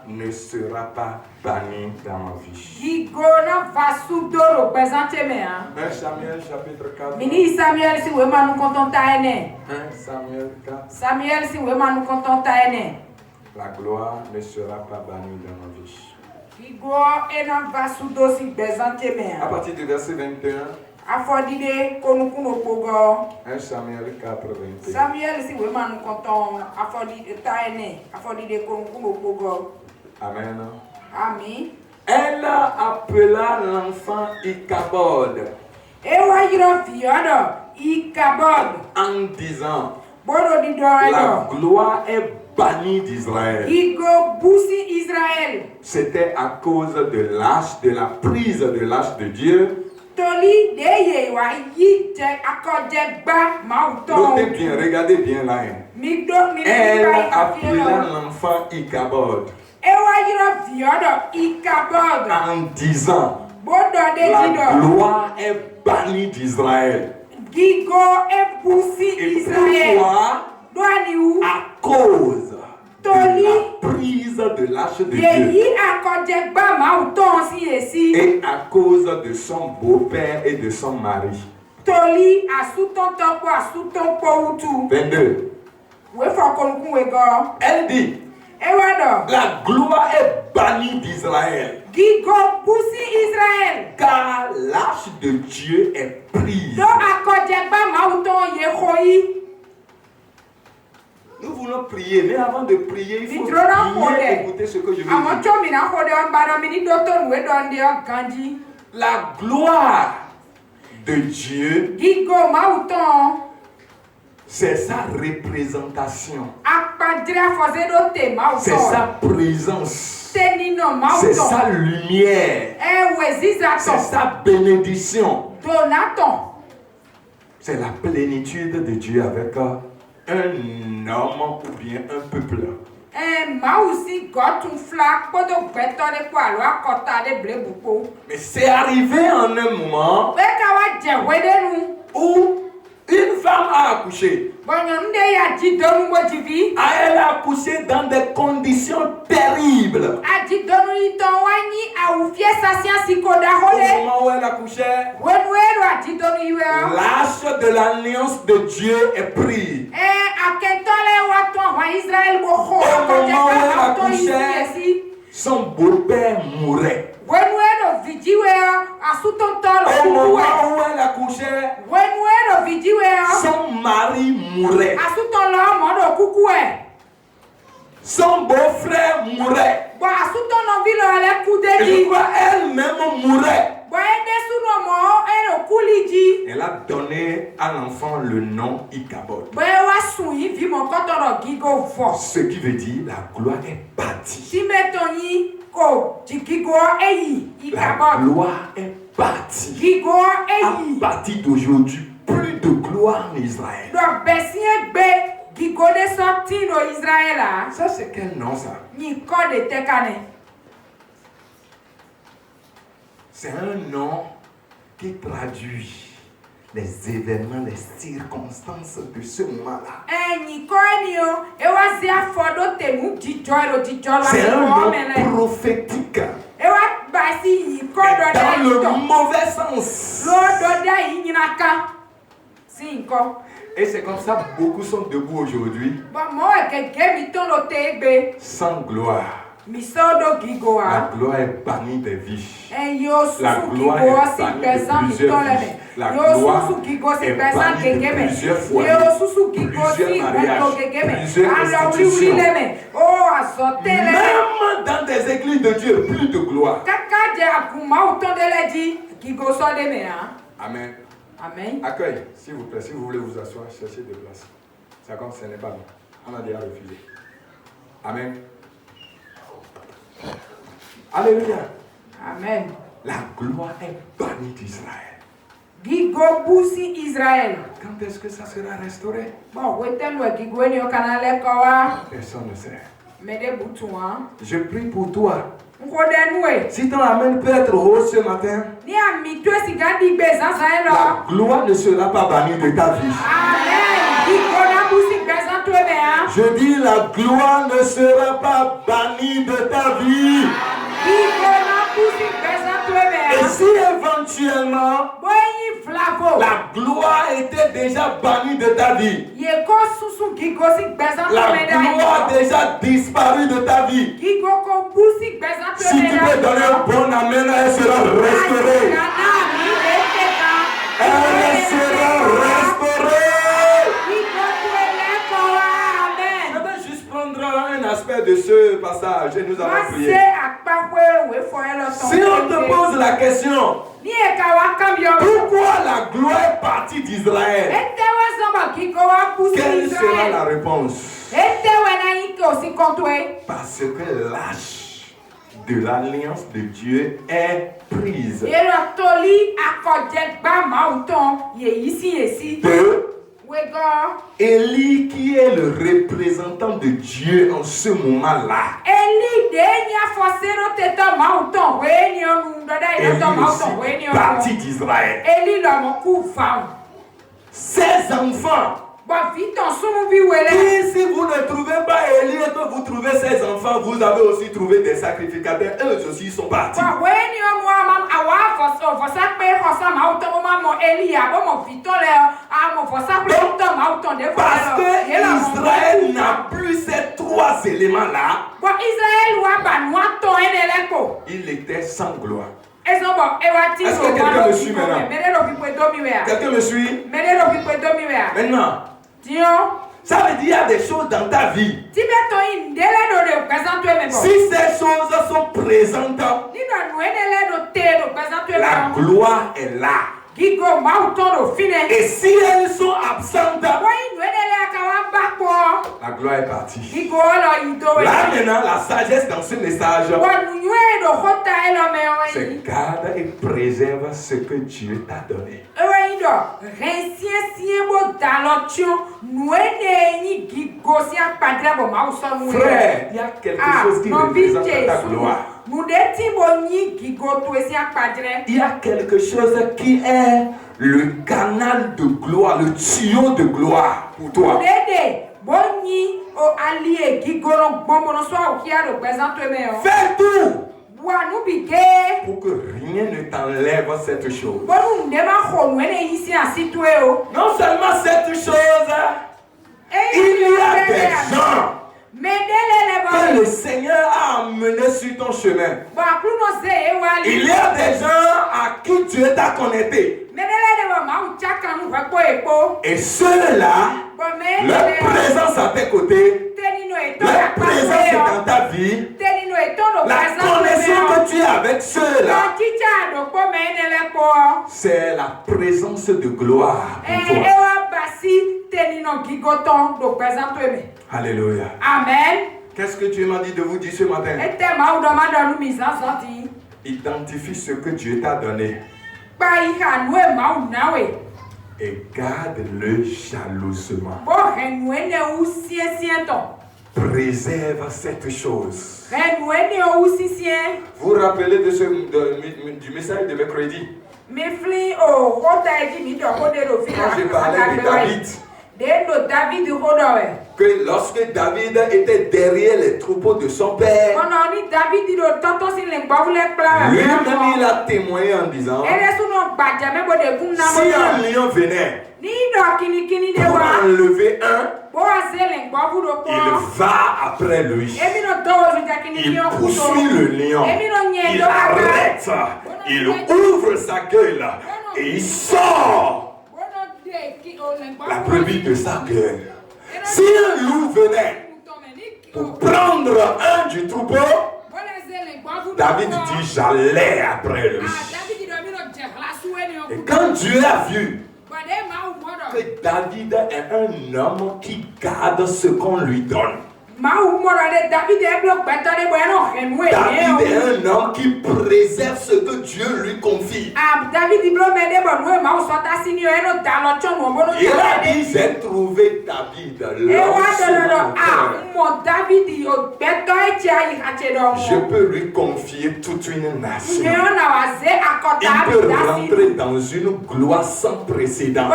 ne sera pas banni dans ma vie. 1 Samuel chapitre 4. 1 Samuel 4. La gloire ne sera pas bannie dans ma vie. À partir du verset 21. 1 Samuel 4, 21. Amen. Amen. Elle appela l'enfant Ichabod en disant: la gloire est bannie d'Israël. C'était à cause de la prise de l'arche de Dieu. Notez bien, regardez bien là. Elle appela l'enfant Ichabod en disant: la gloire est bannie d'Israël. Et pourquoi? À cause de la prise de l'arche de Dieu et à cause de son beau-père et de son mari. 22. Elle dit: la gloire est bannie d'Israël, car l'arche de Dieu est prise. Nous voulons prier, mais avant de prier, il faut bien écouter ce que je veux dire. La gloire de Dieu, c'est sa représentation, c'est sa présence, c'est sa lumière, c'est sa bénédiction. C'est la plénitude de Dieu avec un homme ou bien un peuple. Mais c'est arrivé en un moment où une femme a accouché. Elle a accouché dans des conditions terribles. Au moment où elle accouchait, l'arche de l'alliance de Dieu est prise. Au moment où elle accouchait, son beau-père mourait. Au moment où elle accouchait, son mari mourait. Son beau-frère mourait. Et je crois elle-même mourait. Elle a donné à l'enfant le nom Ichabod. Ce qui veut dire la gloire est bâtie. La gloire est bâtie. À partir d'aujourd'hui, plus de gloire en Israël. Ça, c'est quel nom ça? C'est un nom qui traduit les événements, les circonstances de ce moment-là. C'est un nom prophétique. Dans le mauvais sens. Et c'est comme ça que beaucoup sont debout aujourd'hui. Sans gloire. La gloire est bannie des vies. La gloire est bannie de plusieurs vies. La gloire est bannie de plusieurs foyers, plusieurs mariages, plusieurs institutions. Même dans des églises de Dieu, plus de gloire. Amen. Amen. Accueil, s'il vous plaît, si vous voulez vous asseoir, cherchez des places. Ça compte, ce n'est pas bon. On a déjà refusé. Amen. Alléluia. Amen. La gloire est bannie d'Israël. Quand est-ce que ça sera restauré? Personne ne sait. Je prie pour toi. Si ton amen peut être haut ce matin, la gloire ne sera pas bannie de ta vie. Je dis la gloire ne sera pas bannie de ta vie. Et si éventuellement la gloire était déjà bannie de ta vie, la gloire déjà disparue de ta vie, si tu peux donner un bon amen, elle sera restaurée. Elle sera restaurée. Je vais juste prendre un aspect de ce passage et nous allons prier. Si on te pose la question, pourquoi la gloire est partie d'Israël? Quelle sera la réponse? Parce que l'âge de l'alliance de Dieu est prise. Élie qui est le représentant de Dieu en ce moment-là. Élie aussi parti d'Israël. Ses enfants. Et si vous ne trouvez pas Élie et que vous trouvez ses enfants, vous avez aussi trouvé des sacrificateurs. Eux aussi sont partis. Parce que Israël n'a plus ces trois éléments-là, il était sans gloire. Est-ce que quelqu'un me suit maintenant? Quelqu'un me suit? Maintenant, ça veut dire qu'il y a des choses dans ta vie. Si ces choses sont présentes, la gloire est là. Et si elles sont absentes, la gloire est partie. Là maintenant, la sagesse dans ce message, c'est garde et préserve ce que Dieu t'a donné. Frère, il y a quelque chose qui représente ta gloire. Il y a quelque chose qui est le canal de gloire, le tuyau de gloire pour toi. Fais tout pour que rien ne t'enlève cette chose. Non seulement cette chose, il y a des gens que le Seigneur a amené sur ton chemin. Il y a des gens à qui Dieu t'a connecté. Et ceux-là, leur présence à tes côtés, leur présence dans ta vie, la connexion que tu as avec ceux-là, c'est la présence de gloire pour toi. Alléluia. Amen. Qu'est-ce que Dieu m'a dit de vous dire ce matin? Identifie ce que Dieu t'a donné et garde-le jalousement. Préserve cette chose. Vous vous rappelez du message de mercredi? Quand j'ai parlé de David, que lorsque David était derrière les troupeaux de son père, lui-même il a témoigné en disant, si un lion venait pour enlever un, il va après lui. Il poursuit le lion. Il arrête. Il ouvre sa gueule et il sort la brebis de sa gueule. Si un loup venait pour prendre un du troupeau, David dit j'allais après lui. Et quand Dieu a vu que David est un homme qui garde ce qu'on lui donne, David est un homme qui préserve ce que Dieu lui confie. Il a dit, j'ai trouvé David. Je peux lui confier toute une nation. Il peut rentrer dans une gloire sans précédent.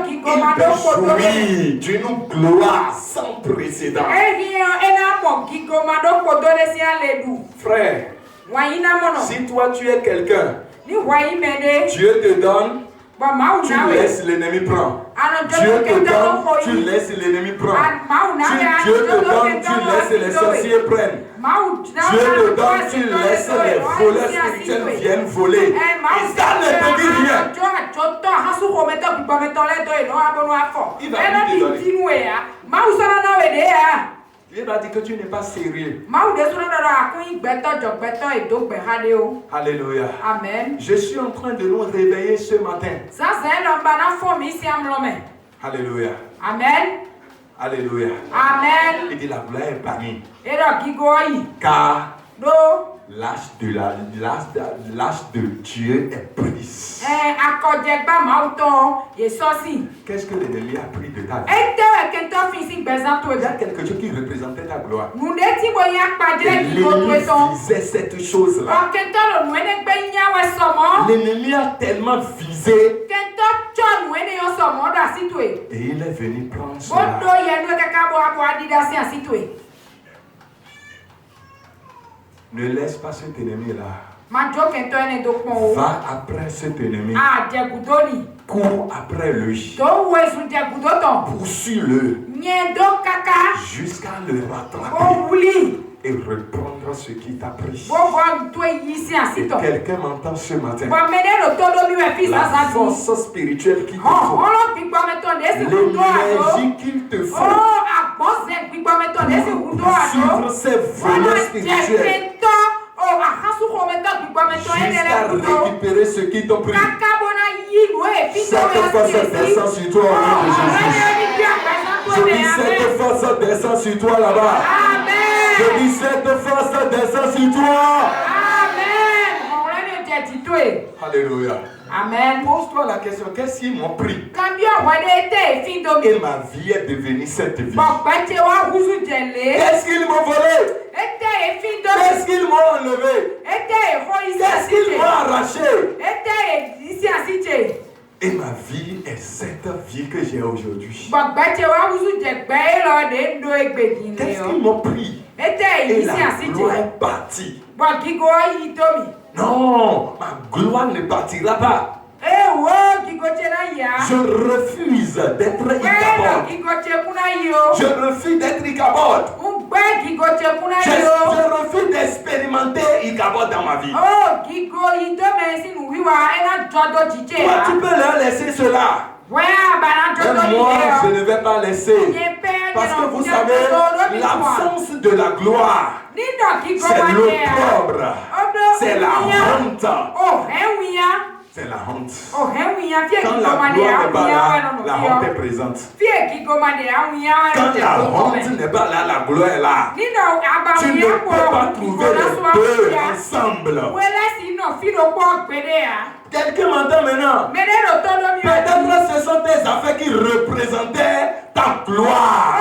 Il peut jouir d'une gloire sans précédent. Frère, si toi tu es quelqu'un, Dieu te donne, tu laisses l'ennemi prendre. Dieu te donne, tu laisses l'ennemi prendre. Dieu te donne, tu laisses les sorciers prendre. Dieu te donne, tu laisses les voleurs spirituels viennent voler. Et ça ne te dit rien. Il va dire que tu n'es pas sérieux. Alléluia. Amen. Je suis en train de nous réveiller ce matin. Alléluia. Amen. Alléluia. Amen. Il dit la gloire est bannie. Car l'âge de Dieu est brisé. Qu'est-ce que l'ennemi a pris de ta vie? Il y a quelque chose qui représentait ta gloire. L'ennemi visait cette chose-là. L'ennemi a tellement visé et il est venu prendre cela. Ne laisse pas cet ennemi-là. Va après cet ennemi. Cours après lui. Poursuis-le jusqu'à le rattraper et reprendre ce qui t'a pris. Et quelqu'un m'entend ce matin. La force spirituelle qui te faut, l'énergie qu'il te faut pour suivre ces volets spirituels jusqu'à récupérer ce qui t'ont pris. Cette force descend sur toi au nom de Jésus. Je dis cette force descend sur toi là-bas. Je dis cette force descend sur toi. Alléluia. Amen. Pose-toi la question, qu'est-ce qu'ils m'ont pris? Et ma vie est devenue cette vie. Qu'est-ce qu'ils m'ont volé? Qu'est-ce qu'ils m'ont enlevé? Qu'est-ce qu'ils m'ont arraché? Et ma vie est cette vie que j'ai aujourd'hui. Qu'est-ce qu'ils m'ont pris? Et la gloire est partie. Non, ma gloire ne partira pas. Je refuse d'être Ichabod. Je refuse d'être Ichabod. Je refuse d'expérimenter Ichabod dans ma vie. Toi, tu peux leur laisser cela. Mais moi, je ne vais pas laisser. Parce que vous savez, l'absence de la gloire, c'est l'opprobre, c'est la honte. C'est la honte. Quand la gloire n'est pas là, la honte est présente. Quand la honte n'est pas là, la gloire est là. Tu ne peux pas trouver les deux ensemble. Quelqu'un m'entend maintenant? Peut-être ce sont des affaires qui représentaient ta gloire.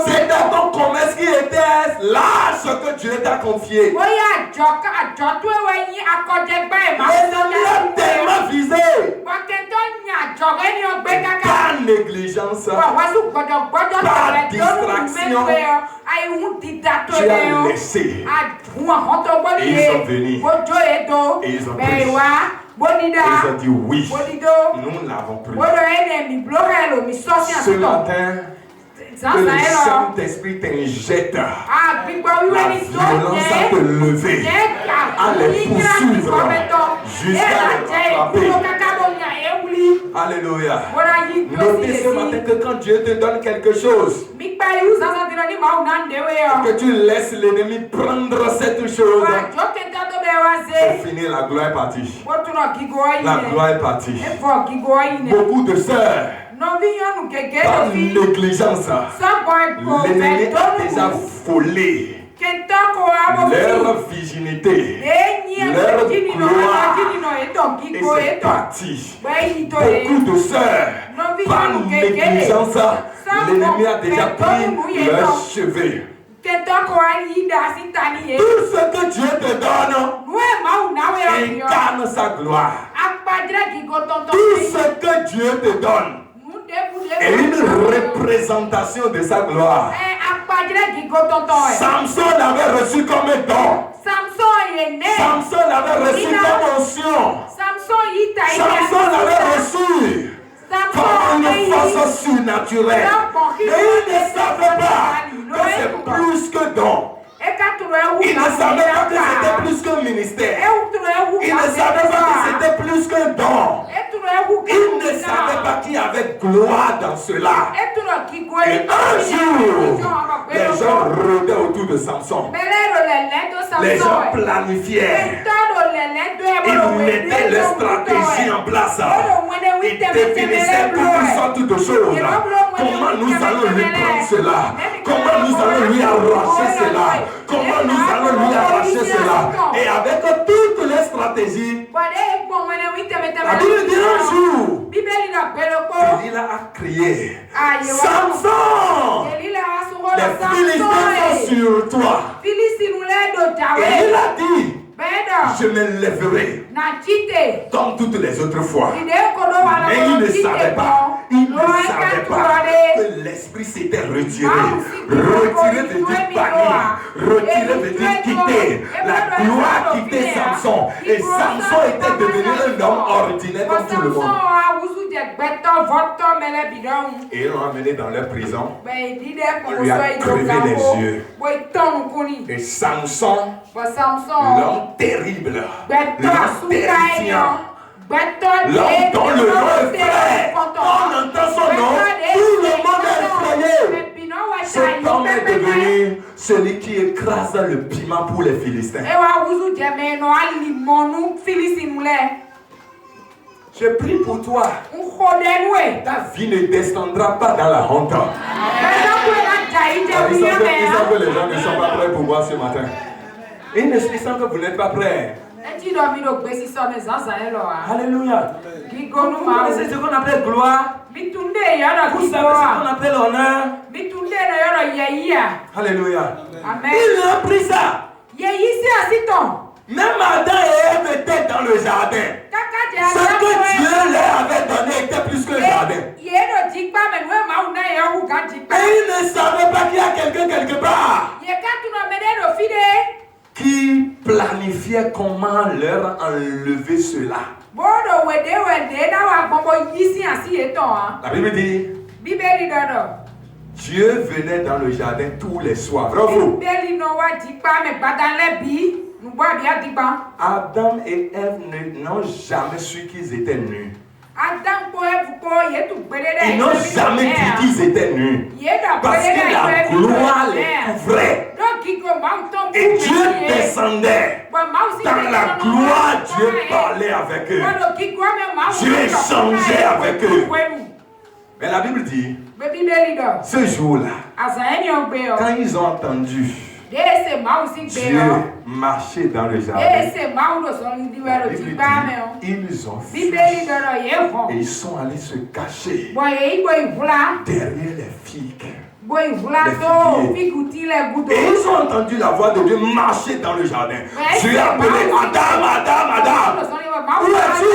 C'était ton commerce qui était là, ce que Dieu t'a confié. L'ennemi a tellement visé. Par négligence, par distraction, tu as laissé. Et ils sont venus. Et ils ont pris. Ils ont dit oui, nous l'avons pris. Ce matin, que le Saint-Esprit t'injecte la violence à te lever, à les poursuivre jusqu'à les rattraper. Alléluia. Notez ce matin que quand Dieu te donne quelque chose, que tu laisses l'ennemi prendre cette chose, c'est fini, la gloire est partie. La gloire est partie. Beaucoup de sœurs Par négligence, l'ennemi a déjà volé leur virginité, leur gloire, et c'est parti. Beaucoup de sœurs, par négligence, l'ennemi a déjà pris leurs cheveux. Tout ce que Dieu te donne incarne sa gloire. Tout ce que Dieu te donne est une représentation de sa gloire. Samson l'avait reçu comme un don. Samson l'avait reçu comme onction. Samson l'avait reçu comme une force surnaturelle. Mais il ne savait pas que c'est plus que don. Il ne savait pas que c'était plus qu'un ministère. Il ne savait pas que c'était plus qu'un don. Il ne savait pas qu'il y avait gloire dans cela. Et un jour, les gens rôdaient autour de Samson. Les gens planifiaient. Ils mettaient leur stratégie en place. Ils définissaient toutes sortes de choses. Comment nous allons lui prendre cela? Comment nous allons lui arracher cela? Comment nous allons lui arracher cela? Et avec toutes les stratégies, la Bible dit un jour, Delilah a crié, Samson, les Philistins sont sur toi. Et il a dit, je me lèverai comme toutes les autres fois. Mais il ne savait pas. Il ne savait pas que l'esprit s'était retiré. Retirer veut dire bannir. Retirer veut dire quitter. La gloire quittait Samson. Et Samson était devenu un homme ordinaire comme tout le monde. Et ils l'ont amené dans leur prison. On lui a crevé les yeux. Et Samson, l'homme terrible, l'homme terrifiant, l'homme dont le nom est frère, on entend son nom, tout le monde est effrayé. Cet homme est devenu celui qui écrase le piment pour les Philistins. Je prie pour toi. Ta vie ne descendra pas dans la honte. Ils savent que les gens ne sont pas prêts pour voir ce matin. Ils sentent que vous n'êtes pas prêts. Alléluia. Vous connaissez ce qu'on appelle gloire. Vous savez ce qu'on appelle honneur. Alléluia. Il a pris ça. Même Adam et Ève étaient dans le jardin. Ce que Dieu leur avait donné était plus que le jardin. Et ils ne savaient pas qu'il y a quelqu'un quelque part qui planifiait comment leur enlever cela. La Bible dit, Dieu venait dans le jardin tous les soirs. Bravo. Adam et Ève n'ont jamais su qu'ils étaient nus. Ils n'ont jamais dit qu'ils étaient nus. Parce que la gloire les couvrait. Et Dieu descendait. Dans la gloire, Dieu parlait avec eux. Dieu échangeait avec eux. Mais la Bible dit, ce jour-là, quand ils ont entendu Dieu marchait dans le jardin, ils ont fui et ils sont allés se cacher derrière les figues. Et ils ont entendu la voix de Dieu marcher dans le jardin. Dieu a appelé Adam, Adam, Adam. Où es-tu?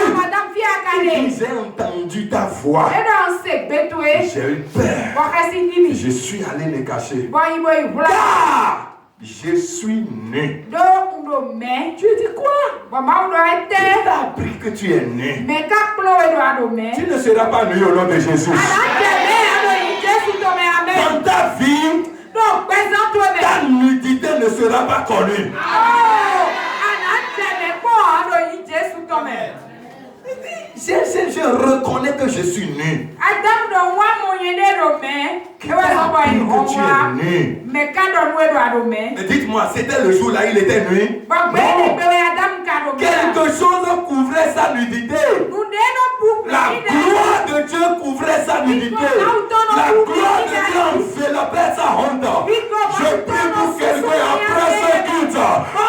J'ai entendu ta voix. J'ai eu peur. Je suis allé me cacher. Car je suis né. Tu dis quoi? Qui t'a appris que tu es né? Tu ne seras pas né au nom de Jésus. Dans ta vie, ta nudité ne sera pas connue. Je reconnais que je suis nu. qui t'a dit que tu es nu. Mais dites-moi, c'était le jour là, il était nu? Non. Quelque chose couvrait sa nudité. La gloire de Dieu couvrait sa nudité. La gloire de Dieu enveloppait sa honte. Je prie pour quelqu'un après ce culte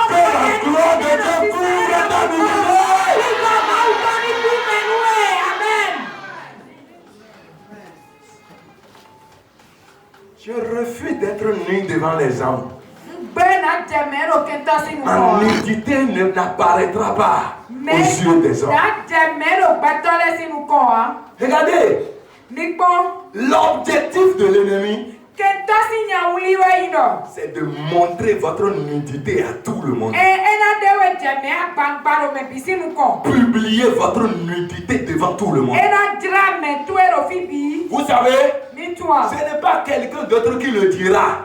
que la gloire de Dieu couvre ta nudité. Je refuse d'être nu devant les hommes. Ma nudité n'apparaîtra pas aux yeux des hommes. Regardez, l'objectif de l'ennemi, c'est de montrer votre nudité à tout le monde. Publier votre nudité devant tout le monde. Vous savez, ce n'est pas quelqu'un d'autre qui le dira.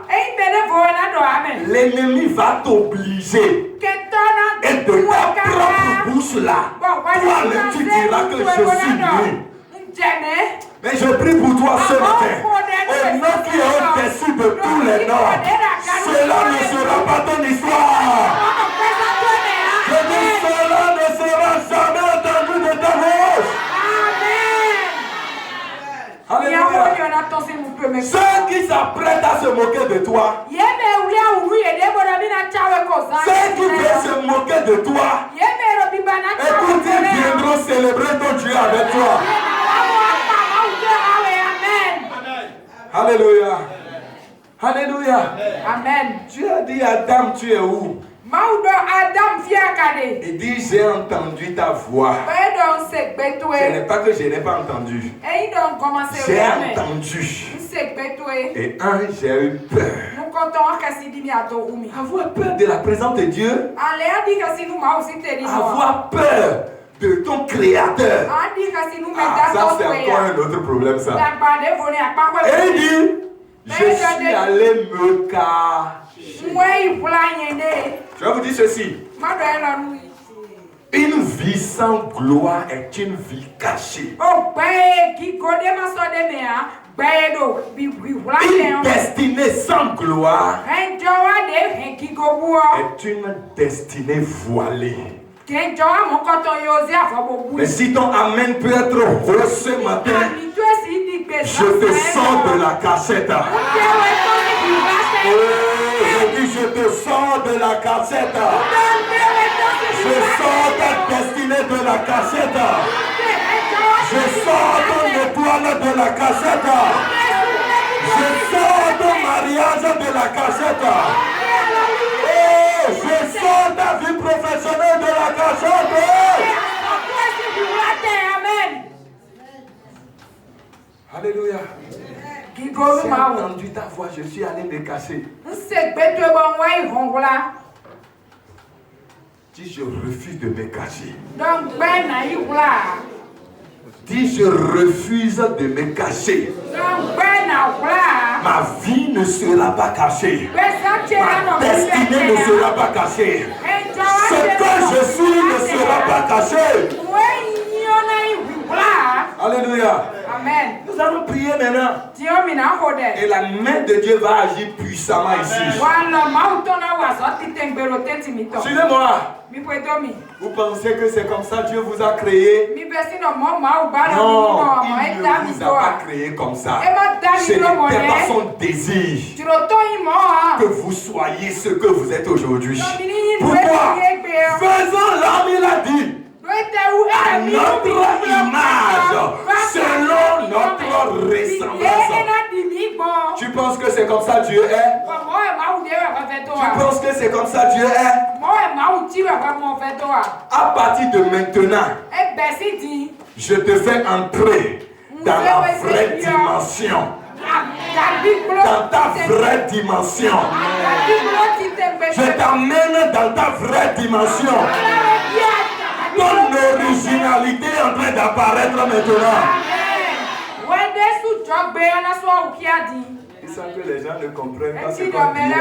L'ennemi va t'obliger. Et de ta propre bouche là, toi-même tu diras que je suis nu. Mais je prie pour toi ce matin, au nom qui est au-dessus de tous les noms, cela ne sera pas ton histoire. Je dis, cela ne sera jamais entendu de ta bouche. Alléluia. Ceux qui s'apprêtent à se moquer de toi, ceux qui veulent se moquer de toi, écoute, ils viendront célébrer ton Dieu avec toi. Alléluia. Alléluia. Amen. Dieu a dit à Adam, tu es où? Il dit, j'ai entendu ta voix. Ce n'est pas que je n'ai pas entendu. J'ai entendu. Et j'ai eu peur. Avoir peur de la présence de Dieu. Avoir peur de ton créateur. Ça c'est encore un autre problème ça. Et il dit, je suis allé me cacher. Je vais vous dire ceci. Une vie sans gloire est une vie cachée. Une destinée sans gloire est une destinée voilée. Mais si ton amen peut être haut ce matin, je te sors de la cachette. Je dis, je te sors de la cachette. Je sors ta destinée de la cachette. Je sors ton étoile de la cachette. Je sors ton mariage de la cachette. Je sors ta vie professionnelle de la cachette. Alléluia. J'ai entendu ta voix, je suis allé me cacher. Dis, je refuse de me cacher. Dis, je refuse de me cacher. Ma vie ne sera pas cachée. Ma destinée ne sera pas cachée. Ce que je suis ne sera pas caché. Alléluia. Amen. Nous allons prier maintenant. Et la main de Dieu va agir puissamment ici. Suivez-moi. Vous pensez que c'est comme ça Dieu vous a créé? Non, il ne vous a pas créé comme ça. Ce n'était pas son désir que vous soyez ce que vous êtes aujourd'hui. Pourquoi? Faisons l'homme, il a dit. À notre image, selon notre ressemblance. Tu penses que c'est comme ça Dieu est? Tu penses que c'est comme ça Dieu est? À partir de maintenant, je te fais entrer dans la vraie dimension. Dans ta vraie dimension. Je t'amène dans ta vraie dimension. Ton originalité est en train d'apparaître maintenant. Il semble que les gens ne comprennent pas ce qu'on dit là.